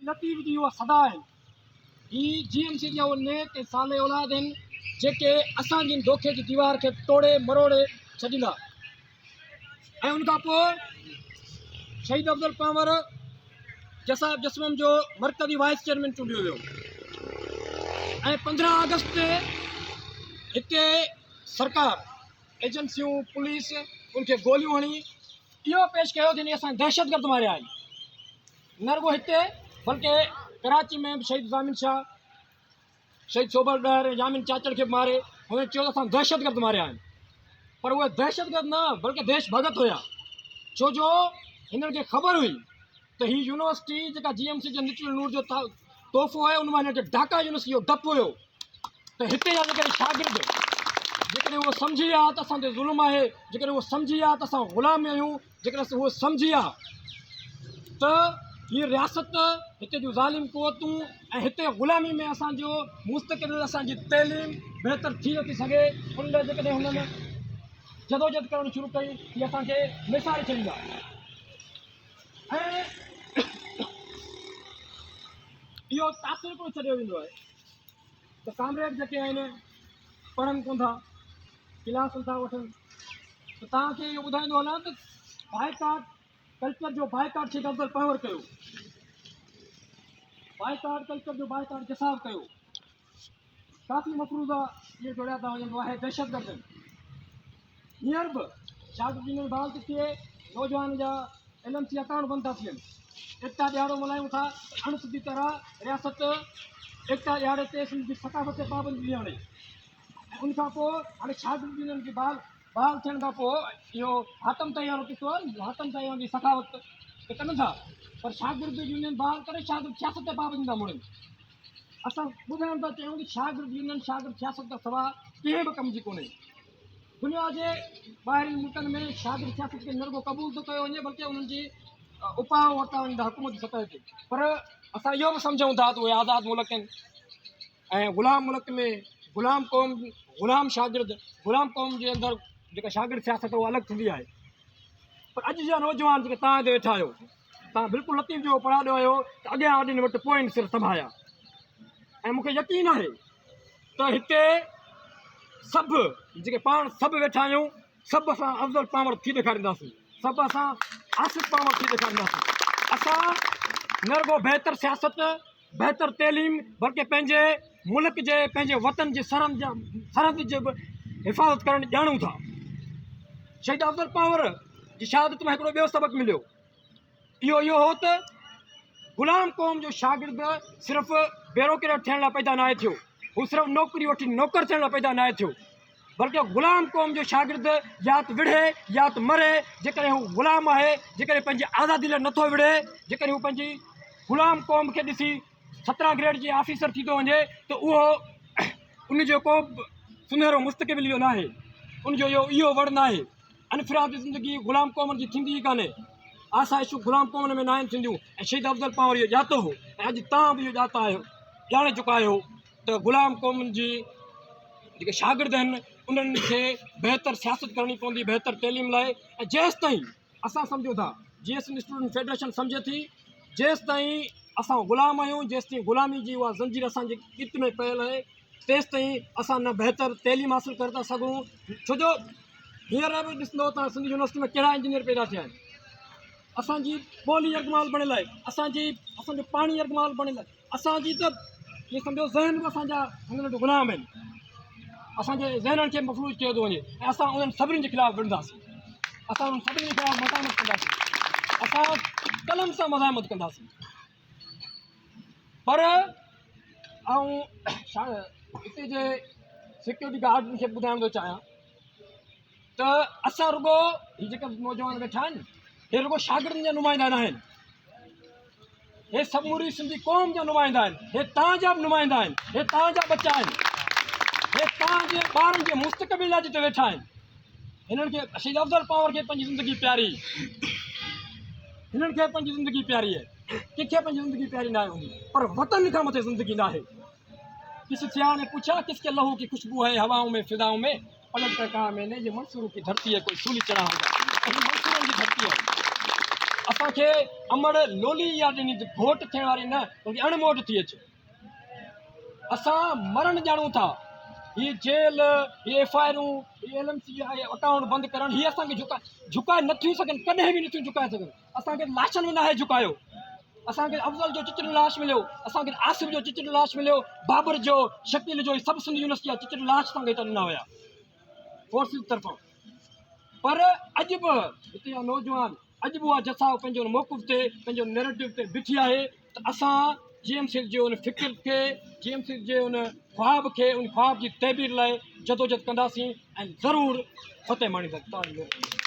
लतीफ़ जी उहा सदा आहिनि। ही GMC जा उहे नेक ऐं साले औलाद आहिनि जेके असांजी धोखे जी दीवार खे तोड़े मरोड़े छॾींदा। ऐं उनखां पोइ शहीद अफ़ज़ल पावर जसाब जसवम जो मरकज़ी वाइस चेयरमैन चूंडियो वियो ऐं 15 अगस्त ते हिते सरकार एजेंसियूं पुलिस उनखे गोलियूं हणी इहो पेश कयो जिन असां दहशतगर्द मारिया आहिनि। न रुगो हिते बल्कि कराची में बि शहीद ज़ामिन शाह शहीद सोबर डर ऐं जामिन चाचड़ खे मारे हुन चयो असां दहशतगर्द मारिया आहिनि। पर उहे दहशतगर्द न बल्कि देश भगत हुया, छो जो हिननि खे ख़बर हुई त ही यूनिवर्सिटी जेका GMC जे निचुल नूर जो तोहफ़ो आहे उन मां हिनखे ढाका यूनिवर्सिटी जो डपु हुयो त हिते जा जेकॾहिं शागिर्द जेकॾहिं उहो सम्झी विया त असां ते ज़ुल्म आहे, जेकॾहिं उहो सम्झी विया त असां ग़ुलाम आहियूं, जेकॾहिं उहो सम्झी विया त हीअ रियासत हिते जूं ज़ालिम क़ुवतूं ऐं हिते ग़ुलामी में असांजो मुस्तक़िल असांजी तइलीम बहितर थी नथी सघे, उन लाइ जेकॾहिं हुननि जदोजहद करणु शुरू कई हीअ असांखे निसारे छॾींदा। ऐं इहो तासीर कोन छॾियो वेंदो आहे त कामरेड जेके आहिनि पढ़नि कोन था, क्लास था वठनि, त तव्हांखे इहो ॿुधाईंदो हलां त बाइकाट कल्चर जो बाइकाट शहीद अफ़ज़ल पावर कयो, बाइकाट कल्चर जो बाइकाट जसाब कयो, काफ़ी मफ़रूज़ा इहे जोड़िया था वञनि आहे दहशतगर्द। हींअर बि शागिर्द यूनियन बहाल थी थिए, नौजवान जा LMC अकाउंट बंदि था थियनि, एकता ॾियारो मल्हायूं था, अणसिधी तरह रियासत एकता ॾियारे ते सिंध जी सक़ाफ़त ते पाबंदी थी आणे। ऐं उनखां पोइ हाणे शागिर्द यूनियन जी बहाल थियण खां पोइ इहो हातम तयारो किथो आहे, हातम तयारो जी सख़ावत त कनि था, पर शागिर्द यूनियन बहाल करे शागिर्द सियासत ते पाबंदी था मुड़नि। असां ॿुधाइण था चाहियूं कि शागिर्द यूनियन शागिर्द सियासत खां सवाइ कंहिं बि कम जी कोन्हे। दुनिया जे ॿाहिरि मुल्कनि में शागिर्द सियासत खे न रुगो क़बूल थो कयो वञे बल्कि उन्हनि जी उपाउ वरिता वञनि था हुकूमत जी सतह ते। पर असां इहो बि सम्झूं था त उहे आज़ादु मुल्क आहिनि ऐं ग़ुलाम मुल्क में ग़ुलाम क़ौम ग़ुलाम शागिर्द ग़ुलाम क़ौम जे अंदरि जेका शागिर्द सियासत उहा अलॻि थींदी आहे। पर अॼु जा नौजवान जेके तव्हां हिते वेठा आहियो, तव्हां बिल्कुलु लतीफ़ जो पढ़ायो आहियो त अॻियां अॼु वटि पॉइंट सिर्फ़ु संभाया ऐं मूंखे यकीन आहे त हिते सभु जेके पाण सभु वेठा आहियूं सभु असां अफ़ज़ल पावर थी ॾेखारींदासीं, सभु असां आसिफ़ पावर थी ॾेखारींदासीं। असां न रुगो बहितर सियासत बहितर तइलीम बल्कि पंहिंजे मुल्क जे पंहिंजे वतन जी सरहद जी बि हिफ़ाज़त करणु ॼाणूं था। शहीद अफ़ज़ल पावर जी शहादत में हिकिड़ो ॿियो सबक़ु मिलियो, इहो हो त ग़ुलाम क़ौम जो शागिर्द सिर्फ़ु ब्यूरोक्रेट थियण लाइ पैदा न थियो, हू सिर्फ़ु नौकरी वठी नौकर थियण लाइ पैदा न थियो, बल्कि ग़ुलाम क़ौम जो शागिर्द या त विढ़े या त मरे। जेकॾहिं हू ग़ुलाम आहे, जेकॾहिं पंहिंजी आज़ादी लाइ नथो विढ़े, जेकॾहिं हू पंहिंजी ग़ुलाम क़ौम खे ॾिसी 17 ग्रेड जी ऑफिसर थी थो वञे त उहो उनजो को सुनहरो मुस्तक़बिल इहो न आहे, उनजो इहो वड़ न आहे। अनफिरादी ज़िंदगी ग़ुलाम क़ौमनि जी थींदी ई कान्हे, आसाइशूं ग़ुलाम क़ौमनि में न आहिनि थींदियूं। ऐं शहीद अफ़ज़ल पावर इहो ॼातो हो ऐं अॼु तव्हां बि इहो ॼाता आहियो, ॼाणे चुका आहियो त ग़ुलाम क़ौमनि जी जेके शागिर्द आहिनि उन्हनि खे बहितर सियासत करणी पवंदी बहितर तइलीम लाइ। ऐं जेसि ताईं असां सम्झूं था GSM स्टूडेंट फेडरेशन सम्झे थी जेसि ताईं असां ग़ुलाम आहियूं, जेसि ताईं ग़ुलामी जी उहा ज़ंजीर असांजे गित में पयल आहे तेसि ताईं असां न बहितर तइलीम हासिलु करे था सघूं। छो जो हींअर बि ॾिसंदो तव्हां सिंध यूनिवर्सिटी में कहिड़ा इंजीनियर पैदा थिया आहिनि, असांजी ॿोली यरगमाल बणियल आहे, असांजो पाणी यरगमाल बणियल आहे, असांजी त इहे सम्झो ज़हन बि असांजा हिन वटि ग़ुलाम आहिनि, असांजे ज़हननि खे मफ़लूज कयो थो वञे ऐं असां उन्हनि सभिनी जे ख़िलाफ़ु विढ़ंदासीं, असां उन्हनि सभिनी जे ख़िलाफ़ु मज़ामत कंदासीं, असां कलम सां मज़ामत कंदासीं। पर हिते जे सिक्योरिटी गार्डनि खे ॿुधाइण थो चाहियां त असां रुगो हीअ जेके नौजवान वेठा आहिनि हे रुगो शागिर्दनि जा नुमाइंदा न आहिनि, हे समूरी सिंधी क़ौम जा नुमाइंदा आहिनि, हे तव्हांजा बि नुमाइंदा आहिनि, हे तव्हांजा बच्चा आहिनि, हे तव्हांजे ॿारनि जे मुस्तक़बिल लाइ जिते वेठा आहिनि। हिननि खे शहीद अफ़ज़ल पावर खे पंहिंजी ज़िंदगी प्यारी, हिननि खे पंहिंजी ज़िंदगी प्यारी आहे, कंहिंखे पंहिंजी ज़िंदगी प्यारी न आहे हूंदी, पर वतन खां मथे ज़िंदगी न आहे। किसी सियाह ने पूछा किसके लहू की खुशबू है हवाओं में फिदाओं में, पलट कर कहा मैंने ये मंसूरों की धरती है कोई सूली चढ़ा होगा, मंसूरों की धरती है। असांखे अमड़ लोली या ॾिनी घोट थियण वारी न बल्कि अणमोट थी अचे। असां मरण ॼाणूं था। ये जेल, ये एफआईआरूं, ये LMC अकाउंट बंदि करणु हीअ असांखे झुकाए नथियूं सघनि, कॾहिं बि नथियूं झुकाए सघनि। असांखे लाशनि में नाहे झुकायो। असांखे अफ़ज़ल जो चिचड़ लाश मिलियो, असांखे आसिफ जो चिचड़ लाश मिलियो, बाबर जो, शकील जो, सभु सिंध यूनिवर्सिटी जा चिचड़ लाश असांखे हिते ॾिना हुया फोर्सिस तरफ़ां। पर अॼु बि हिते जा नौजवान अॼु बि उहा जसाव पंहिंजो मौक़ुफ़ ते, पंहिंजो नैरेटिव ते बीठी आहे त असां GMC जे उन फ़िक्र खे, GMC जे उन ख़्वाब खे, उन ख़्वाब जी तहबीर लाइ जदोजहद कंदासीं ऐं ज़रूरु फतेह माणींदासीं।